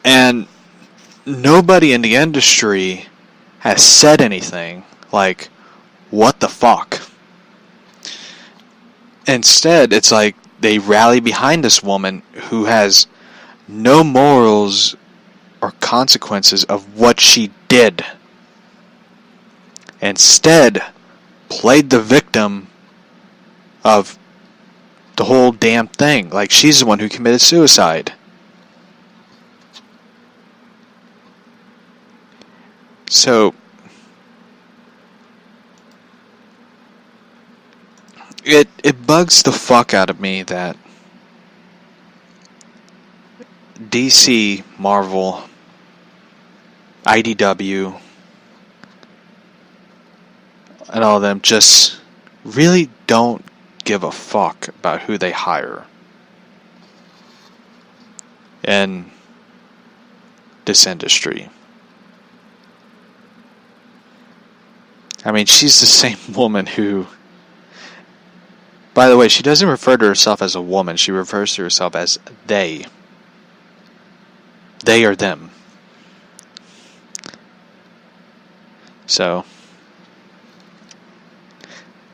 And nobody in the industry has said anything like, what the fuck? Instead, it's like they rally behind this woman who has no morals or consequences of what she did. Instead, played the victim of the whole damn thing. Like she's the one who committed suicide. So, it bugs the fuck out of me that DC, Marvel, IDW, and all of them just really don't give a fuck about who they hire in this industry. I mean, she's the same woman who... By the way, she doesn't refer to herself as a woman. She refers to herself as they. They or them. So,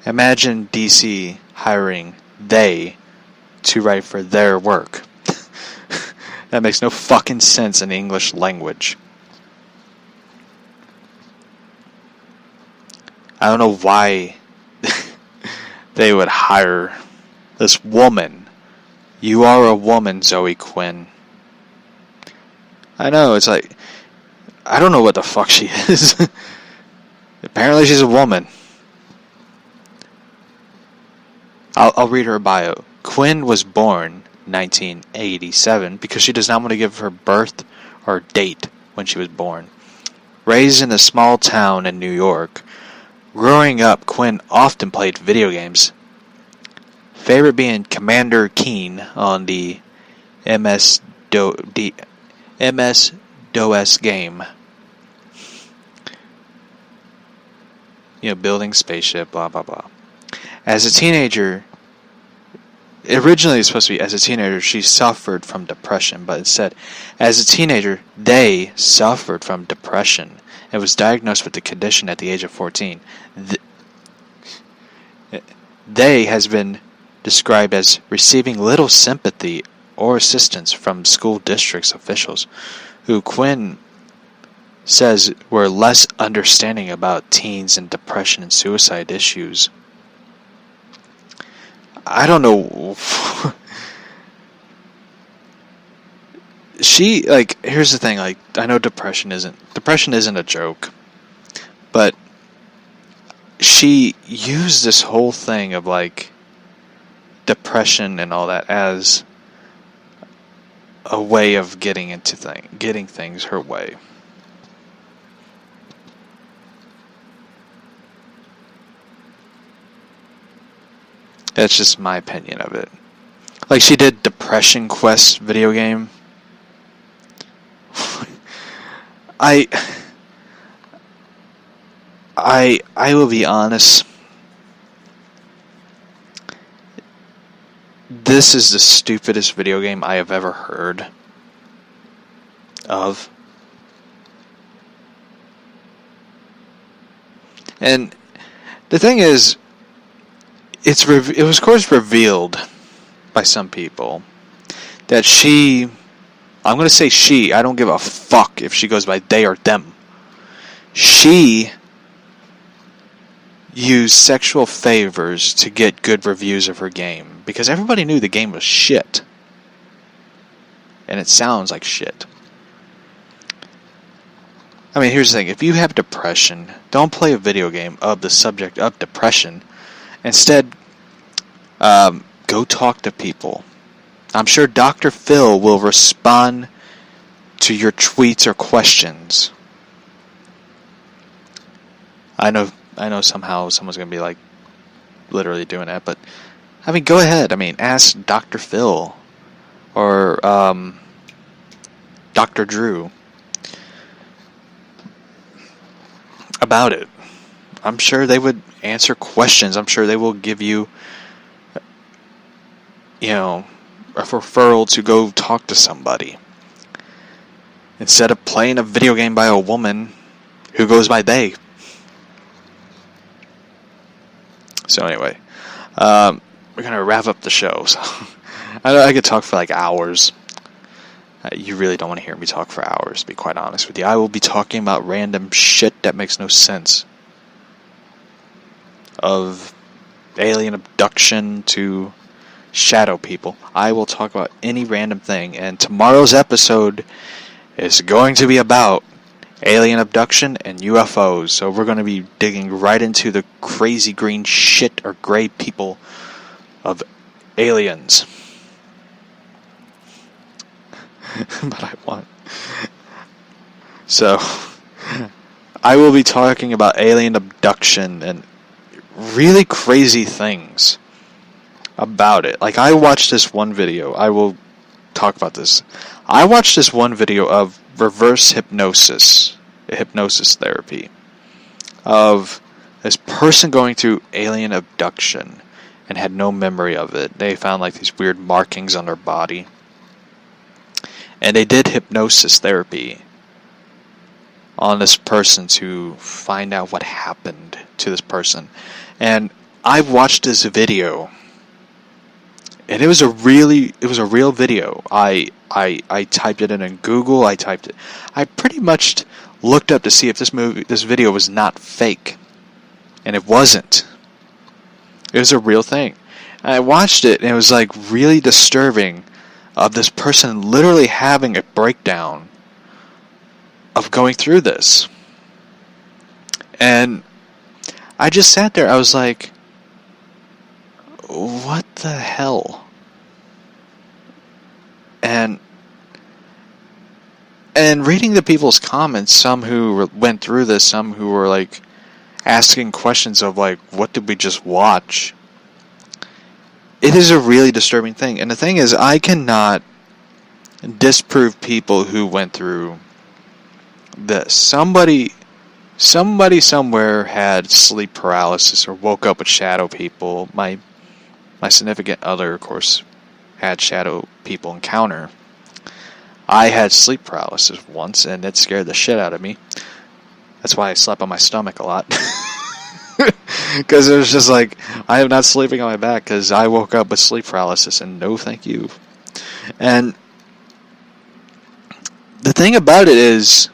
imagine DC hiring they to write for their work. That makes no fucking sense in the English language. I don't know why they would hire this woman. You are a woman, Zoe Quinn. I know, it's like, I don't know what the fuck she is. Apparently she's a woman. I'll read her bio. Quinn was born 1987 because she does not want to give her birth or date when she was born. Raised in a small town in New York, growing up, Quinn often played video games. Favorite being Commander Keen on the MS-DOS game. You know, building spaceship, blah, blah, blah. As a teenager, originally it's supposed to be as a teenager, she suffered from depression, but instead, as a teenager, they suffered from depression and was diagnosed with the condition at the age of 14. They has been described as receiving little sympathy or assistance from school districts officials, who Quinn says were less understanding about teens and depression and suicide issues. I don't know. Here's the thing, like, I know depression isn't a joke, but she used this whole thing of, like, depression and all that as a way of getting things her way. That's just my opinion of it. Like, she did Depression Quest video game. I will be honest. This is the stupidest video game I have ever heard of. And the thing is, it was of course revealed by some people that I'm going to say she, I don't give a fuck if she goes by they or them. She used sexual favors to get good reviews of her game because everybody knew the game was shit. And it sounds like shit. I mean, here's the thing. If you have depression, don't play a video game of the subject of depression. Instead, go talk to people. I'm sure Dr. Phil will respond to your tweets or questions. I know somehow someone's going to be like literally doing that, but I mean, go ahead. I mean, ask Dr. Phil or Dr. Drew about it. I'm sure they would answer questions. I'm sure they will give you, a referral to go talk to somebody. instead of playing a video game by a woman who goes by they. So anyway, we're going to wrap up the show. So I could talk for like hours. You really don't want to hear me talk for hours, to be quite honest with you. I will be talking about random shit that makes no sense. Of alien abduction to shadow people. I will talk about any random thing. And tomorrow's episode is going to be about alien abduction and UFOs. So we're going to be digging right into the crazy green shit or gray people of aliens. But I want... So, I will be talking about alien abduction and really crazy things about it. Like, I watched this one video. I will talk about this. I watched this one video of reverse hypnosis therapy, of this person going through alien abduction and had no memory of it. They found like these weird markings on their body, and they did hypnosis therapy on this person to find out what happened to this person. And I watched this video, and it was a real video. I typed it in Google. I pretty much looked up to see if this video was not fake, and it wasn't. It was a real thing. And I watched it, and it was like really disturbing, of this person literally having a breakdown of going through this. And I just sat there. I was like, what the hell? And reading the people's comments, some who went through this, some who were like asking questions of like, what did we just watch? It is a really disturbing thing. And the thing is, I cannot disprove people who went through this. Somebody somewhere had sleep paralysis or woke up with shadow people. My significant other, of course, had shadow people encounter. I had sleep paralysis once, and it scared the shit out of me. That's why I slept on my stomach a lot. Because it was just like, I am not sleeping on my back because I woke up with sleep paralysis, and no thank you. And the thing about it is,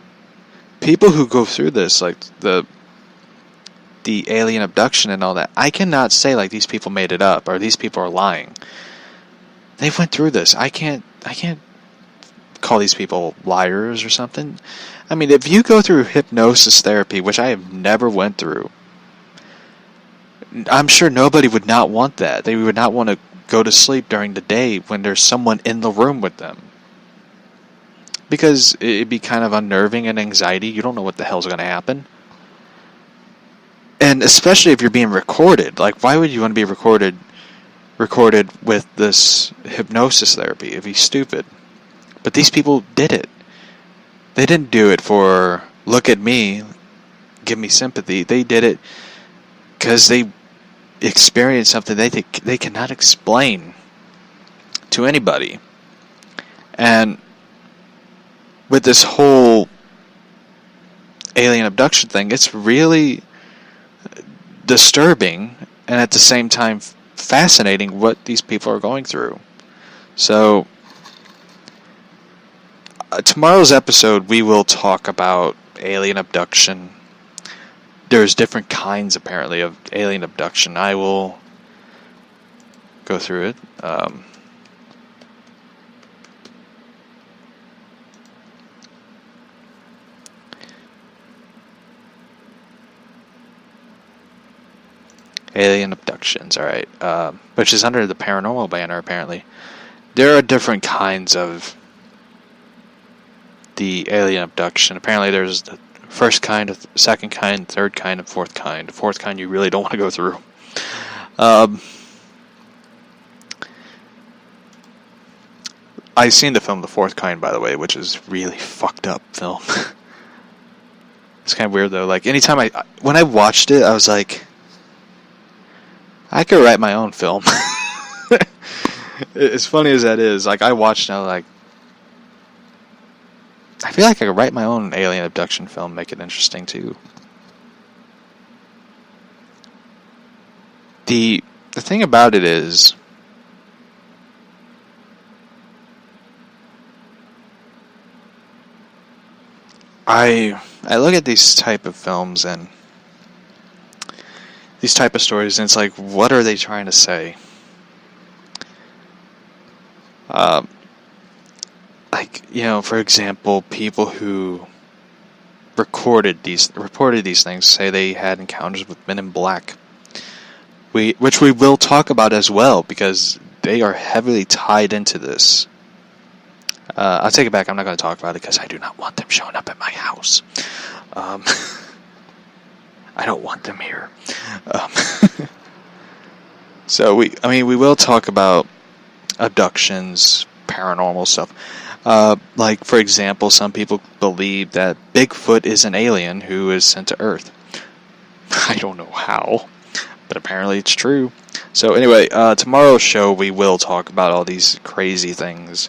people who go through this, like the alien abduction and all that, I cannot say like these people made it up or these people are lying. They went through this. I can't call these people liars or something. I mean, if you go through hypnosis therapy, which I have never went through, I'm sure nobody would not want that. They would not want to go to sleep during the day when there's someone in the room with them. Because it'd be kind of unnerving and anxiety. You don't know what the hell's going to happen. And especially if you're being recorded. Like, why would you want to be recorded with this hypnosis therapy? It'd be stupid. But these people did it. They didn't do it for, look at me, give me sympathy. They did it because they experienced something they cannot explain to anybody. And with this whole alien abduction thing, it's really disturbing and at the same time fascinating what these people are going through. So tomorrow's episode, we will talk about alien abduction. There's different kinds, apparently, of alien abduction. I will go through it. Alien abductions, alright. Which is under the paranormal banner, apparently. There are different kinds of the alien abduction. Apparently there's the first kind, second kind, third kind, and fourth kind. The fourth kind you really don't want to go through. I've seen the film The Fourth Kind, by the way, which is really fucked up film. It's kind of weird, though. Like, anytime when I watched it, I was like, I could write my own film. As funny as that is, like, I watched now, like, I feel like I could write my own alien abduction film, make it interesting too. The thing about it is, I look at these type of films and these type of stories, and it's like, what are they trying to say? Like, for example, people who reported these things say they had encounters with Men in Black, which we will talk about as well, because they are heavily tied into this. I'll take it back. I'm not going to talk about it because I do not want them showing up at my house. I don't want them here. So we will talk about abductions, paranormal stuff. Like, for example, some people believe that Bigfoot is an alien who is sent to Earth. I don't know how, but apparently it's true. So anyway, tomorrow's show we will talk about all these crazy things.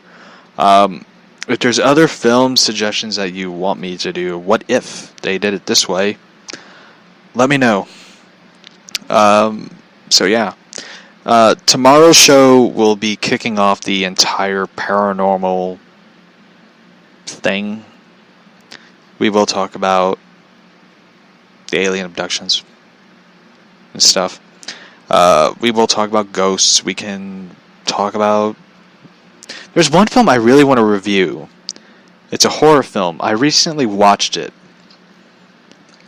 If there's other film suggestions that you want me to do, what if they did it this way, let me know. So yeah. Tomorrow's show will be kicking off the entire paranormal thing. We will talk about the alien abductions and stuff. We will talk about ghosts. We can talk about... There's one film I really want to review. It's a horror film. I recently watched it.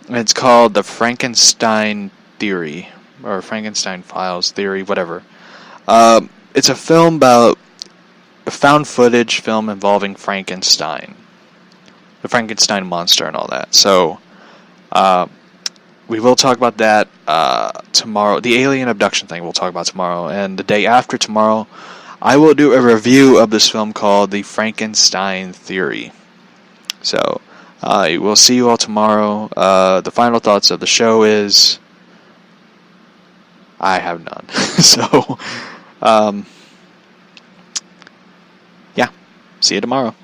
And it's called The Frankenstein Theory. Or Frankenstein Files Theory, whatever. It's a film about a found footage film involving Frankenstein. The Frankenstein monster and all that. So, we will talk about that tomorrow. The alien abduction thing we'll talk about tomorrow. And the day after tomorrow, I will do a review of this film called The Frankenstein Theory. So, we'll see you all tomorrow. The final thoughts of the show is... I have none. So, yeah. See you tomorrow.